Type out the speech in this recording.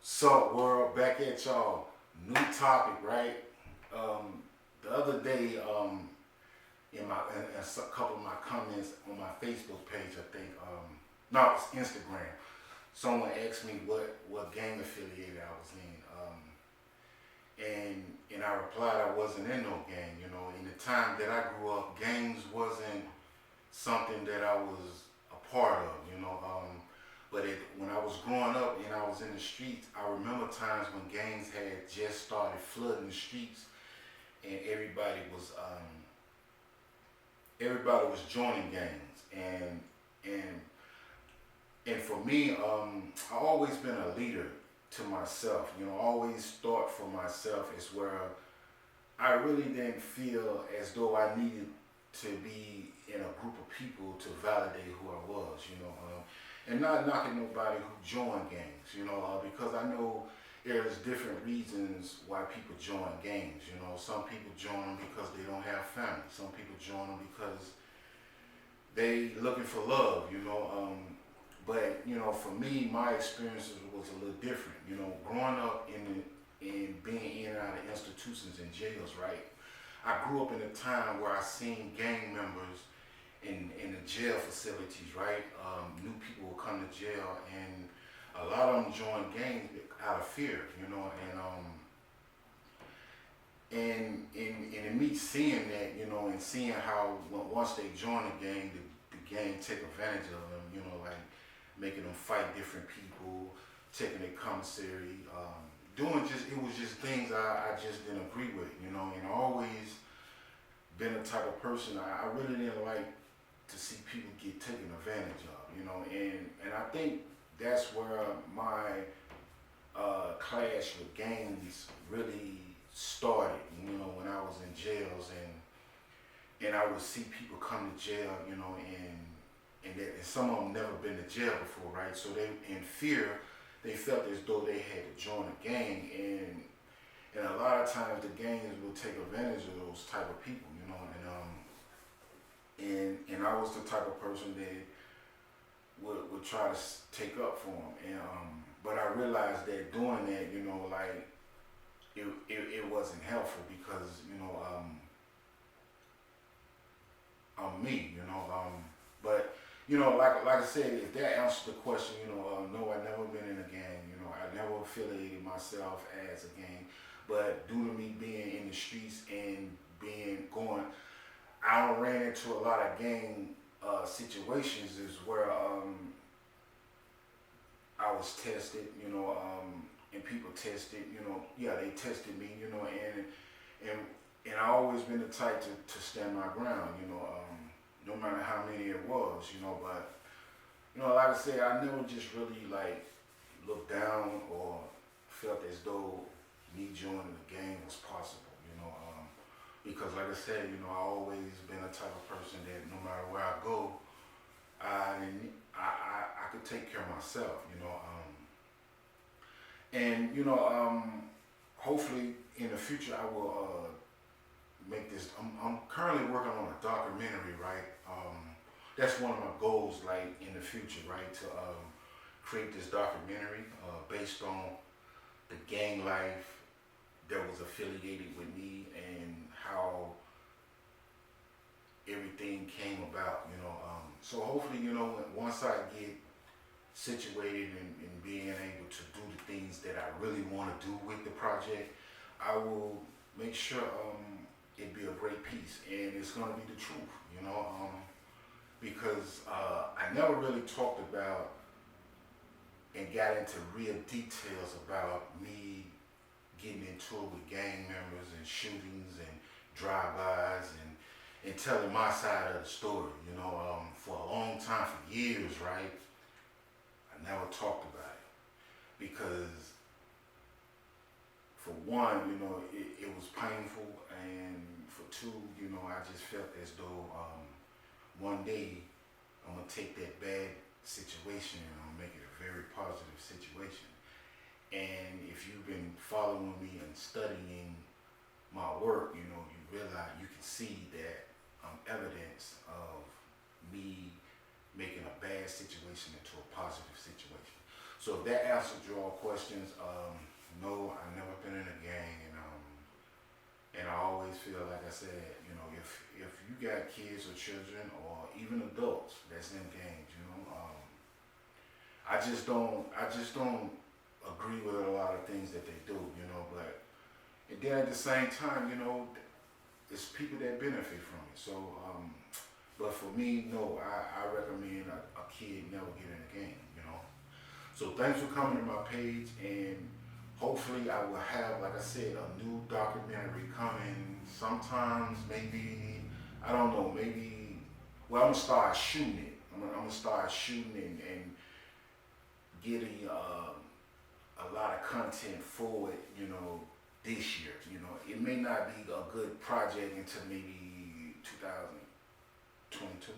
So world, back at y'all. New topic, right? The other day, in a couple of my comments on my Facebook page, I think, no, it's Instagram. Someone asked me what gang affiliated I was in, and I replied I wasn't in no gang. You know, in the time that I grew up, gangs wasn't something that I was a part of. When I was growing up and I was in the streets, I remember times when gangs had just started flooding the streets, and everybody was joining gangs, and and for me, I always been a leader to myself. You know, always thought for myself as where I really didn't feel as though I needed to be in a group of people to validate who I was. And not knocking nobody who join gangs. Because I know there's different reasons why people join gangs. Some people join them because they don't have family. Some people join them because they looking for love. But for me, my experiences was a little different. Growing up in being in and out of institutions and jails, right? I grew up in a time where I seen gang members in the jail facilities, right? New people would come to jail, and a lot of them joined gangs out of fear, and in me seeing that, and seeing how once they join the gang, the gang take advantage of them, like making them fight different people, taking their commissary, it was just things I just didn't agree with, and I always been the type of person I really didn't like to see people get taken advantage of, and I think that's where my clash with gangs really started, when I was in jails, and I would see people come to jail, and some of them never been to jail before, right? So they, in fear, they felt as though they had to join a gang, and a lot of times the gangs would take advantage of those type of people, and I was the type of person that would try to take up for them, but I realized that doing that, like it wasn't helpful because I'm me, but like I said, if that answers the question, no, I never been in a gang, I never affiliated myself as a gang, but due to me being in the streets and I ran into a lot of gang situations is where I was tested, and people tested, yeah, they tested me, and I always been the type to stand my ground, no matter how many it was, but like I said, I never just really like looked down or felt as though me joining the gang was possible, because like I said, I always been a type of person that no matter where I go, I could take care of myself, and hopefully in the future I will make this. I'm currently working on a documentary, right? That's one of my goals, like in the future, right? To create this documentary based on the gang life that was affiliated with me and how everything came about, so hopefully, once I get situated and being able to do the things that I really want to do with the project, I will make sure it be a great piece and it's going to be the truth, because I never really talked about and got into real details about me getting into it with gang members and shootings and drive-bys and telling my side of the story, for a long time, for years, right? I never talked about it because, for one, it was painful, and for two, I just felt as though one day I'm gonna take that bad situation and I'm gonna make it a very positive situation. And if you've been following me and studying my work, you realize, you can see that I'm evidence of me making a bad situation into a positive situation. So if that answered your questions, no, I've never been in a gang, and I always feel like I said, you know, if you got kids or children or even adults that's in gangs, you know, I just don't agree with a lot of things that they do, you know, but and then at the same time, you know, it's people that benefit from it. So, but for me, no, I recommend a kid never get in a gang, you know. So thanks for coming to my page, and hopefully I will have, like I said, a new documentary coming sometimes, maybe, I don't know, maybe, well, I'm gonna start shooting it. I'm gonna start shooting and getting a lot of content forward, you know, this year. You know, it may not be a good project until maybe 2022.